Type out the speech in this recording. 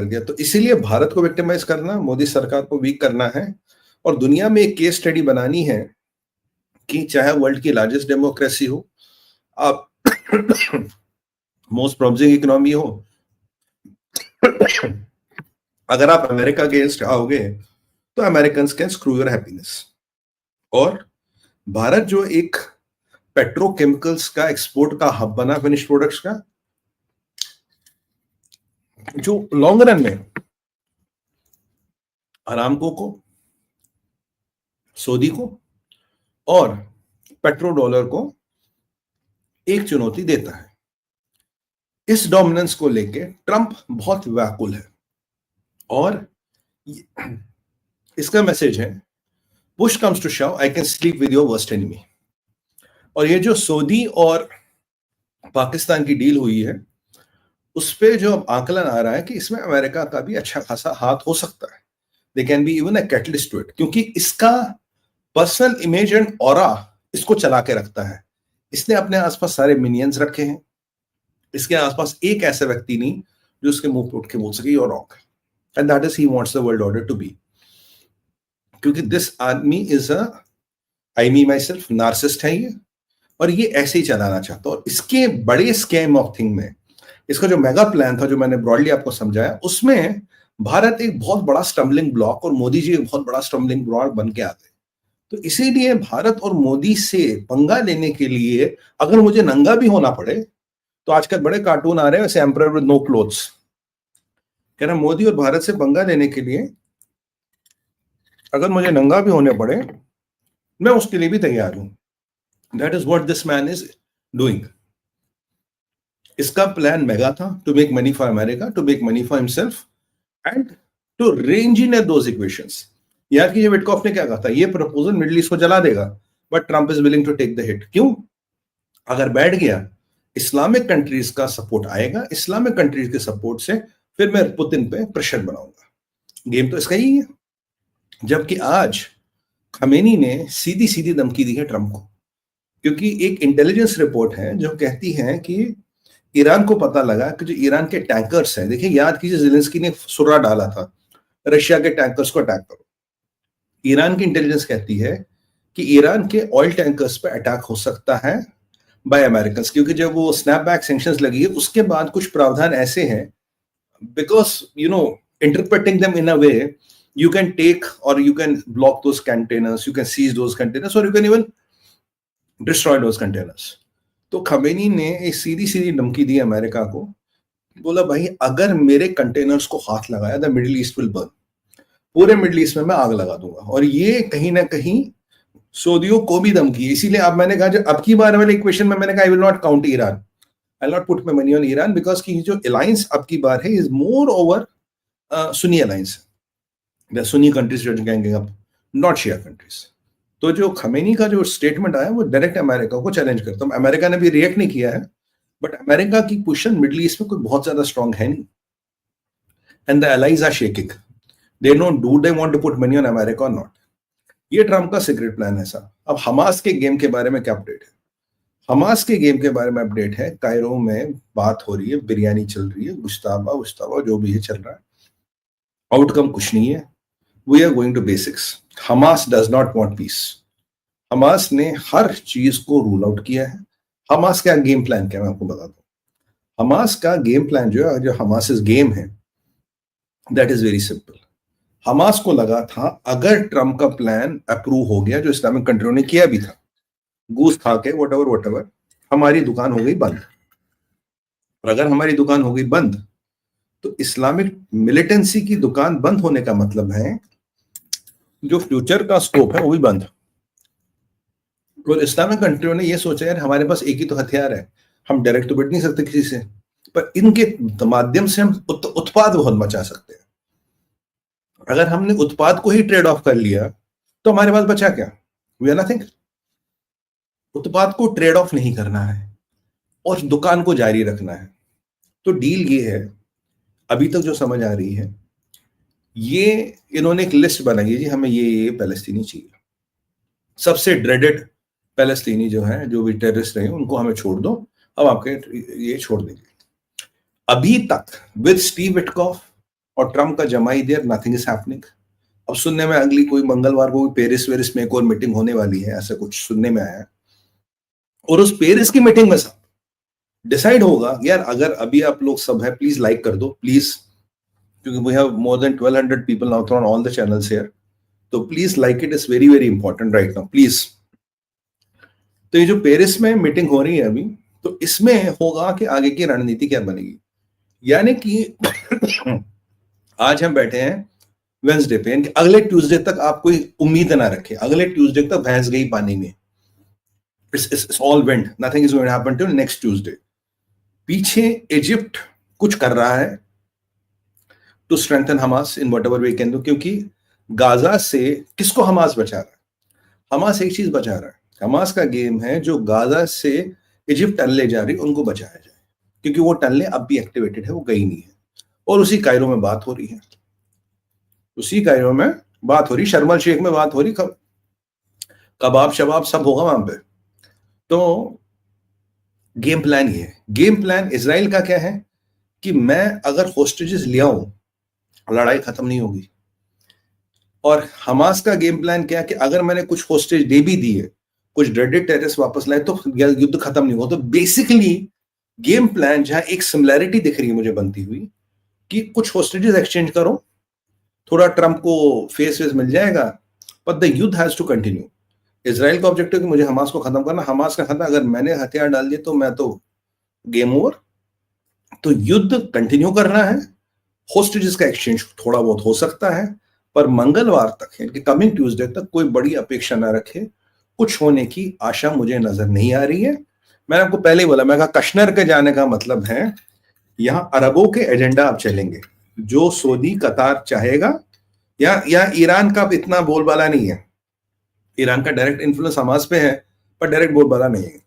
कर दिया। तो इसीलिए भारत को विक्टिमाइज करना, मोदी सरकार को वीक करना है और दुनिया में एक केस स्टडी बनानी है कि चाहे वर्ल्ड की लार्जेस्ट डेमोक्रेसी हो, आप मोस्ट प्रॉमिसिंग इकोनॉमी हो, अगर आप अमेरिका अगेंस्ट आओगे तो American can screw your happiness. और भारत जो एक पेट्रोकेमिकल्स का एक्सपोर्ट का हब बना, फिनिश प्रोडक्ट्स का, जो लॉन्ग रन में अरामको को, सऊदी को और पेट्रो डॉलर को एक चुनौती देता है। इस डोमिनेंस को लेके ट्रंप बहुत व्याकुल है और इसका मैसेज है, push comes to shove I can sleep with your worst enemy. और ये जो सऊदी और पाकिस्तान की डील हुई है, उस पे जो आकलन आ रहा है कि इसमें अमेरिका का भी अच्छा खासा हाथ हो सकता है। They can be even a catalyst to it, क्योंकि इसका पर्सनल इमेज एंड ऑरा इसको चला के रखता है। इसने अपने आसपास सारे मिनियंस रखे हैं, इसके आसपास एक ऐसा व्यक्ति नहीं जो उसके मुंह पे उठ के बोल सके your wrong, and that is he wants the world order to be. क्योंकि दिस आदमी is a I me myself narcissist है ये, और ये ऐसे ही चलाना चाहता है। और इसके बड़े स्कैम ऑफ थिंग में, इसका जो मेगा प्लान था जो मैंने ब्रॉडली आपको समझाया, उसमें भारत एक बहुत बड़ा स्टम्बलिंग ब्लॉक और मोदी जी एक बहुत बड़ा स्टम्बलिंग ब्लॉक बन के आते। तो इसीलिए भारत और मोदी से पंगा लेने के लिए अगर मुझे नंगा भी होना पड़े, तो आजकल बड़े कार्टून आ रहे हैं वैसे एम्परर विद नो क्लोथ्स, कह रहा मोदी और भारत से पंगा लेने के लिए अगर मुझे नंगा भी होने पड़े, मैं उसके लिए भी तैयार हूं। That is what this man is doing. इसका प्लान मेगा था, to make money for America, to make money for himself and to range in those equations. याद कीजिए विटकॉफ ने क्या कहा था, ये प्रपोजल मिडिल ईस्ट को जला देगा, but Trump is willing to take the hit. क्यों? अगर बैठ गया, इस्लामिक कंट्रीज का सपोर्ट आएगा, इस्लामिक कंट्रीज के सपोर्ट से फिर मैं पुतिन पे प्रेशर बनाऊंगा। गेम तो इसका ही है। जबकि आज खमेनी ने सीधी सीधी धमकी दी है ट्रंप को, क्योंकि एक इंटेलिजेंस रिपोर्ट है जो कहती है कि ईरान को पता लगा कि जो ईरान के टैंकर्स हैं, देखिए याद कीजिए ज़ेलेंस्की ने सुरा डाला था रशिया के टैंकर्स को अटैक करो। ईरान की इंटेलिजेंस कहती है कि ईरान के ऑयल टैंकर्स पे अटैक हो सकता है बाय अमेरिकन, क्योंकि जब वो स्नैपबैक सैंक्शंस लगी है उसके बाद कुछ प्रावधान ऐसे हैं, because you know interpreting them in a way you can take or you can block those containers, you can seize those containers or you can even destroy those containers। तो Khamenei ने एक सीधी सीधी धमकी दी अमेरिका को, बोला भाई अगर मेरे containers को हाथ लगाया the middle east will burn, पूरे मिडिल ईस्ट में मैं आग लगा दूंगा। और ये कहीं ना कहीं सऊदियों को भी धमकी है। इसीलिए अब मैंने कहा जो अब की बार वाले इक्वेशन में मैंने कहा I will not count Iran, I will not put my money on Iran, because की जो अलायंस अब की बार है is more over Sunni alliance, the Sunni countries जो ganging up, not Shia countries. तो जो खमेनी का जो स्टेटमेंट आया वो डायरेक्ट अमेरिका को चैलेंज करता है। अमेरिका ने भी रिएक्ट नहीं किया है, बट अमेरिका की पोजीशन मिडिल ईस्ट में कोई बहुत ज्यादा स्ट्रांग है नहीं, and the allies are shaking, they know do they want to put money on America और नॉट। ये ट्रम्प का सीक्रेट प्लान है सर। अब हमास के गेम के बारे में क्या अपडेट है? हमास के गेम के बारे में अपडेट है, कायरो में बात हो रही है, बिरयानी चल रही है, गुश्ताबा जो भी है चल रहा है, आउटकम कुछ नहीं है। We are going to basics. Hamas does not want peace. Hamas ने हर चीज को रूल आउट किया है। Hamas का गेम प्लान क्या, मैं आपको बता दूं। Hamas का गेम प्लान जो है, जो Hamas गेम है, that is very simple. Hamas को लगा था अगर ट्रम्प का प्लान अप्रूव हो गया, जो इस्लामिक कंट्रियों ने किया भी था, घूस खा के whatever, हमारी दुकान हो गई बंद। और अगर हमारी दुकान हो गई बंद, तो इस्लामिक मिलिटेंसी की दुकान बंद होने का मतलब है जो फ्यूचर का स्कोप है वो भी बंद। और इस्लामिक कंट्रियों ने ये सोचा यार हमारे पास एक ही तो हथियार है, हम डायरेक्ट तो बैठ नहीं सकते किसी से, पर इनके माध्यम से हम उत्पाद बहुत मचा सकते हैं। अगर हमने उत्पाद को ही ट्रेड ऑफ कर लिया तो हमारे पास बचा क्या? We are nothing. उत्पाद को ट्रेड ऑफ नहीं करना है और दुकान को जारी रखना है। तो डील ये है, अभी तक जो समझ आ रही है, ये इन्होंने एक लिस्ट बनाई है जी, हमें ये पैलेस्तीनी चाहिए, सबसे ड्रेडेड पैलेस्तीनी जो है, जो भी टेररिस्ट रहे उनको हमें छोड़ दो, अब आपके ये छोड़ देंगे। अभी तक विद स्टीव विटकॉफ और ट्रम्प का जमाई देयर, नथिंग इज हैपनिंग। अब सुनने में अगली कोई मंगलवार को पेरिस वेरिस में एक और मीटिंग होने वाली है, ऐसा कुछ सुनने में आया है। और उस पेरिस की मीटिंग में सब डिसाइड होगा, यार अगर अभी आप लोग सब है प्लीज लाइक कर दो प्लीज, क्योंकि we have more than 1200 people now on all the channels here, तो please like it, is very very important right now please. तो ये जो पेरिस में मीटिंग हो रही है अभी, तो इसमें होगा कि आगे की रणनीति क्या बनेगी। यानी कि आज हम बैठे हैं वेंसडे पे, यानी अगले ट्यूसडे तक आप कोई उम्मीद ना रखें, अगले ट्यूसडे तक भैंस गई पानी में, it's all went, nothing is going to happen till next Tuesday. पीछे इजिप्ट कुछ कर रहा है to strengthen Hamas in whatever way can do, क्योंकि गाजा से किसको हमास बचा रहा है? हमास एक चीज बचा रहा है, हमास का गेम है जो गाजा से इजिप्ट टनले जा रही उनको बचाया जाए, क्योंकि वो टनले अब भी एक्टिवेटेड है, वो गई नहीं है। और उसी कायरो में बात हो रही है, उसी कायरो में बात हो रही, शर्म शेख में बात हो रही, कबाब शबाब सब होगा वहां पे। तो गेम प्लान ये है। गेम प्लान इजराइल का क्या है कि मैं अगर होस्टेजेस ले आऊं, लड़ाई खत्म नहीं होगी। और हमास का गेम प्लान क्या है कि अगर मैंने कुछ होस्टेज दे भी दिए, कुछ ड्रेडेड टेररिस्ट वापस लाए, तो युद्ध खत्म नहीं होगा। तो बेसिकली गेम प्लान जहां एक सिमिलैरिटी दिख रही है मुझे बनती हुई कि कुछ होस्टेजेस एक्सचेंज करो, थोड़ा ट्रंप को फेस वेस मिल जाएगा, बट द युद्ध हैज टू कंटिन्यू। इजराइल का ऑब्जेक्टिव कि मुझे हमास को खत्म करना, हमास का खत्म, अगर मैंने हथियार डाल दिए तो मैं तो गेम ओवर। तो युद्ध कंटिन्यू करना है, होस्टेजेस का एक्सचेंज थोड़ा बहुत हो सकता है, पर मंगलवार तक यानी कि कमिंग ट्यूसडे तक कोई बड़ी अपेक्षा ना रखे, कुछ होने की आशा मुझे नजर नहीं आ रही है। मैंने आपको पहले ही बोला, मैं कहा कश्मीर के जाने का मतलब है यहां अरबों के एजेंडा अब चलेंगे, जो सऊदी कतार चाहेगा, या ईरान का इतना बोलबाला नहीं है, ईरान का डायरेक्ट इन्फ्लुएंस हमास पे है पर डायरेक्ट बोलबाला नहीं है।